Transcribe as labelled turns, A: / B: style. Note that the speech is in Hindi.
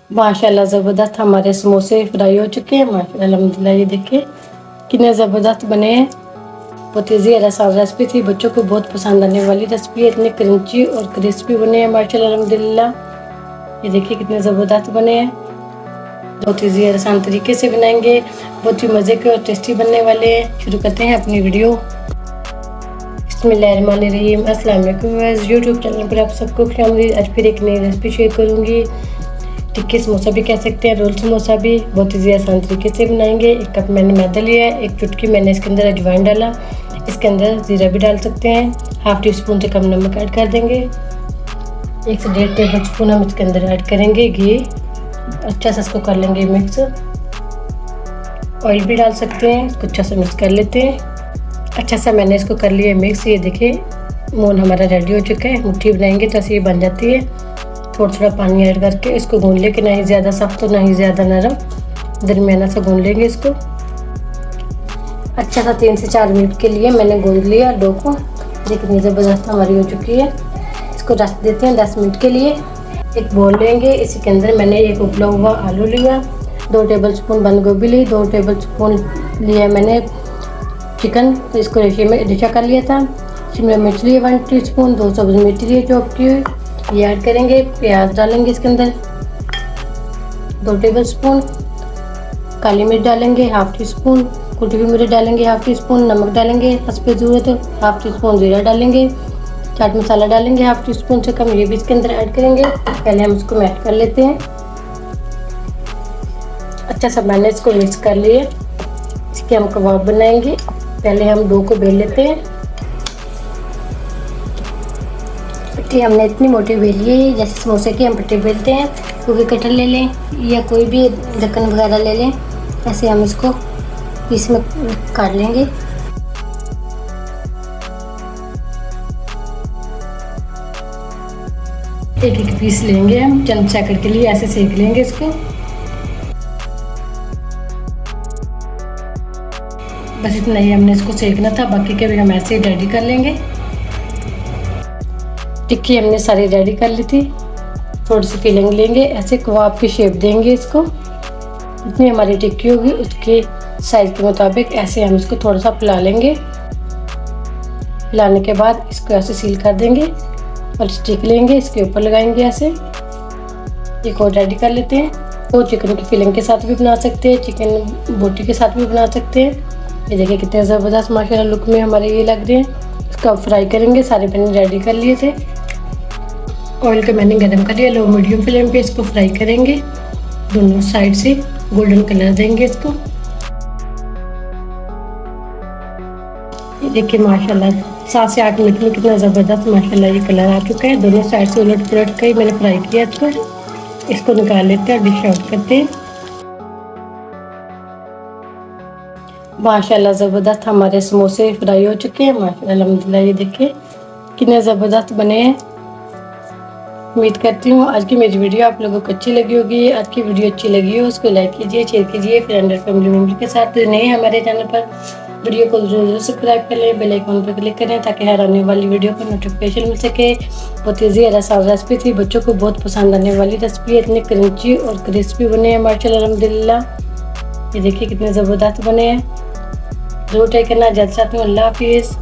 A: माशाल्लाह ज़बरदस्त हमारे समोसे फ्राई हो चुके हैं। माशाल्लाह अल्हम्दुलिल्लाह, ये देखिए कितने ज़बरदस्त बने हैं। बहुत ईजी और आसान रेसिपी थी, बच्चों को बहुत पसंद आने वाली रेसिपी है। इतने क्रंची और क्रिस्पी बने हैं माशाल्लाह अल्हम्दुलिल्लाह। ये देखिए कितने ज़बरदस्त बने हैं। बहुत ईजी और आसान तरीके से बनाएंगे, बहुत ही मज़े के और टेस्टी बनने वाले हैं। शुरू करते हैं अपनी वीडियो। बिस्मिल्लाहिर्रहमानिर्रहीम। अस्सलाम वालेकुम। यूट्यूब चैनल पर आप सबको खुशामदीद। आज फिर एक नई रेसिपी शेयर करूँगी। टिक्की समोसा भी कह सकते हैं, रोल समोसा भी बहुत ईजी आसान तरीके से बनाएंगे। 1 कप मैंने मैदा लिया है, 1 चुटकी मैंने इसके अंदर अजवाइन डाला, इसके अंदर ज़ीरा भी डाल सकते हैं। हाफ टी स्पून से कम नमक ऐड कर देंगे। 1 से 1.5 टेबल स्पून हम इसके अंदर ऐड करेंगे घी। अच्छा सा इसको कर लेंगे मिक्स। ऑयल भी डाल सकते हैं, इसको अच्छा सा मिक्स कर लेते हैं। अच्छा सा मैंने इसको कर लिया मिक्स। ये देखिए मोन हमारा रेडी हो चुका है। मुट्ठी बनाएंगे तो ऐसे ये बन जाती है। थोड़ा थोड़ा पानी ऐड करके इसको गूंद लेंगे, ना ही ज़्यादा सख्त तो ना ही ज़्यादा नरम, दरमियाना सा गूंद लेंगे इसको। अच्छा सा 3 से 4 मिनट के लिए मैंने गूंद लिया डो को। देखिए ज़बरदस्त हमारी हो चुकी है। इसको रख देते हैं 10 मिनट के लिए। एक बोल लेंगे, इसी के अंदर मैंने एक उबला हुआ आलू लिया, 2 टेबल स्पून बंद गोभी ली, 2 टेबल स्पून लिया मैंने चिकन, तो इसको रेशा कर लिया था। शिमला मिर्च लिए 1 टीस्पून, 2 सब्ज़ मिर्च लिए चॉप की हुई, ये ऐड करेंगे। प्याज डालेंगे इसके अंदर 2 टेबल स्पून, काली मिर्च डालेंगे हाफ टी स्पून, कुटी हुई मिर्च डालेंगे हाफ टी स्पून, नमक डालेंगे हस्ब ज़रूरत, हाफ टी स्पून ज़ीरा डालेंगे, चाट मसाला डालेंगे हाफ टी स्पून से कम, ये भी इसके अंदर ऐड करेंगे। पहले हम इसको मैश कर लेते हैं। अच्छा सा मैंने इसको मिक्स कर लिए। इसके हम कबाब बनाएंगे। पहले हम डो को बेल लेते हैं। पट्टी हमने इतनी मोटी बेली है, जैसे समोसे की हम पट्टी बेलते हैं। क्योंकि कटर ले लें या कोई भी ढक्कन वगैरह ले लें, ऐसे हम इसको पीस में काट लेंगे। एक एक पीस लेंगे हम चंद सेकंड के लिए, ऐसे सेक लेंगे इसको। बस इतना ही हमने इसको सेकना था, बाकी के भी हम ऐसे ही रेडी कर लेंगे। टिक्की हमने सारी रेडी कर ली थी। थोड़ी सी फिलिंग लेंगे, ऐसे कबाब की शेप देंगे इसको। जितनी हमारी टिक्की होगी उसके साइज के मुताबिक ऐसे हम इसको थोड़ा सा फैला लेंगे। फैलाने के बाद इसको ऐसे सील कर देंगे और स्टिक लेंगे, इसके ऊपर लगाएंगे ऐसे। एक और रेडी कर लेते हैं। तो चिकन की फिलिंग के साथ भी बना सकते हैं, चिकन बोटी के साथ भी बना सकते हैं। ये देखिए कितने ज़बरदस्त माशाल्लाह लुक में हमारे ये लग रहे हैं। इसको अब फ्राई करेंगे। सारे मैंने रेडी कर लिए थे। ऑयल को मैंने गर्म कर लिया, लो मीडियम फ्लेम पे इसको फ्राई करेंगे। दोनों साइड से गोल्डन कलर देंगे इसको। ये देखिए माशाल्लाह 7 से 8 मिनट में कितना ज़बरदस्त माशाल्लाह ये कलर आ चुका है। दोनों साइड से उलट पुलट कर मैंने फ्राई किया इसको। इसको निकाल लेते हैं और डिश आउट करते हैं। माशाल्लाह ज़बरदस्त हमारे समोसे फ्राई हो चुके हैं। माशाल्लाह अल्हम्दुलिल्लाह, ये देखिए कितने ज़बरदस्त बने हैं। उम्मीद करती हूँ आज की मेरी वीडियो आप लोगों को अच्छी लगी होगी। आज की वीडियो अच्छी लगी हो उसको लाइक कीजिए, शेयर कीजिए फ्रेंड और फैमिली मेम्बर के साथ। तो नए हमारे चैनल पर वीडियो को जरूर सब्सक्राइब कर लें, बेल आइकन पर क्लिक करें ताकि हर आने वाली वीडियो का नोटिफिकेशन मिल सके। बहुत ईजी और आसान रेसिपी थी, बच्चों को बहुत पसंद आने वाली रेसिपी है। इतने क्रंची और क्रिस्पी बने हैं माशाल्लाह अल्हम्दुलिल्लाह। ये देखिए कितने ज़बरदस्त बने हैं। जरूर ट्राई करना। जल्द चाहती हूँ। अल्लाह हाफिज़।